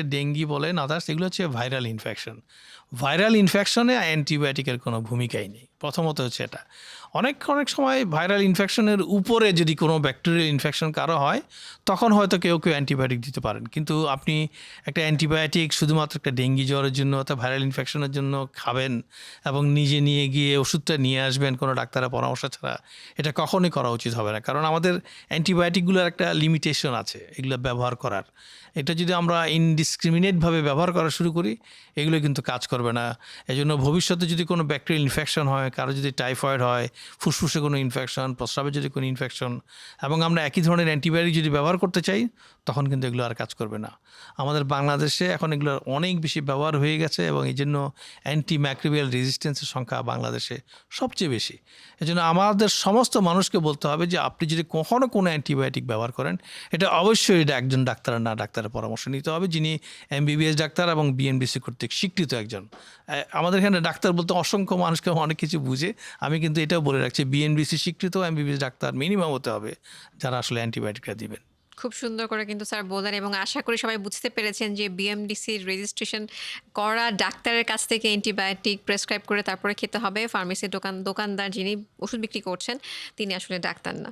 Dengue বলেন others এগুলো হচ্ছে ভাইরাল ইনফেকশন। ভাইরাল ইনফেকশনে অ্যান্টিবায়োটিকের কোনো ভূমিকাই নেই। প্রথমত হচ্ছে এটা। অনেক সময় ভাইরাল ইনফেকশনের উপরে যদি কোনো ব্যাকটেরিয়াল ইনফেকশন কারো হয়, তখন হয়তো কেউ অ্যান্টিবায়োটিক দিতে পারেন। কিন্তু আপনি একটা অ্যান্টিবায়োটিক শুধুমাত্র একটা ডেঙ্গি জ্বরের জন্য অথবা ভাইরাল ইনফেকশনের জন্য খাবেন এবং নিজে নিয়ে গিয়ে ওষুধটা নিয়ে আসবেন কোনো ডাক্তারের পরামর্শ ছাড়া, এটা কখনোই করা উচিত হবে না। কারণ আমাদের অ্যান্টিবায়োটিকগুলোর একটা লিমিটেশন আছে এগুলো ব্যবহার করার। এটা যদি আমরা ইনডিসক্রিমিনেটভাবে ব্যবহার করা শুরু করি, এগুলো কিন্তু কাজ করবে না। এজন্য ভবিষ্যতে যদি কোনো ব্যাকটেরিয়াল ইনফেকশন হয়, কারো যদি টাইফয়েড হয়, ফুসফুসে কোনো ইনফেকশন, প্রস্রাবে যদি কোনো ইনফেকশন, এবং আমরা একই ধরনের অ্যান্টিবায়োটিক যদি ব্যবহার করতে চাই, তখন কিন্তু এগুলো আর কাজ করবে না। আমাদের বাংলাদেশে এখন এগুলোর অনেক বেশি ব্যবহার হয়ে গেছে এবং এই জন্য অ্যান্টিমাইক্রোবিয়াল রেজিস্ট্যান্সের সংখ্যা বাংলাদেশে সবচেয়ে বেশি। এজন্য আমাদের সমস্ত মানুষকে বলতে হবে যে আপনি যদি কখনও কোনো অ্যান্টিবায়োটিক ব্যবহার করেন, এটা অবশ্যই এটা একজন ডাক্তার না ডাক্তারের পরামর্শ নিতে হবে, যিনি এমবিবিএস ডাক্তার এবং বিএনবিসি কর্তৃক স্বীকৃত একজন। আমাদের এখানে ডাক্তার বলতে অসংখ্য মানুষকে অনেক কিছু বুঝে। আমি কিন্তু এটাও বলে রাখছি, বিএনবিসি স্বীকৃত এমবিবিএস ডাক্তার মিনিমাম হতে হবে যারা আসলে অ্যান্টিবায়োটিকটা দিবেন। খুব সুন্দর করে কিন্তু স্যার বললেন এবং আশা করি সবাই বুঝতে পেরেছেন যে বিএমডিসির রেজিস্ট্রেশন করা ডাক্তারের কাছ থেকে অ্যান্টিবায়োটিক প্রেসক্রাইব করে তারপরে খেতে হবে। ফার্মেসির দোকানদার যিনি ওষুধ বিক্রি করছেন তিনি আসলে ডাক্তার না।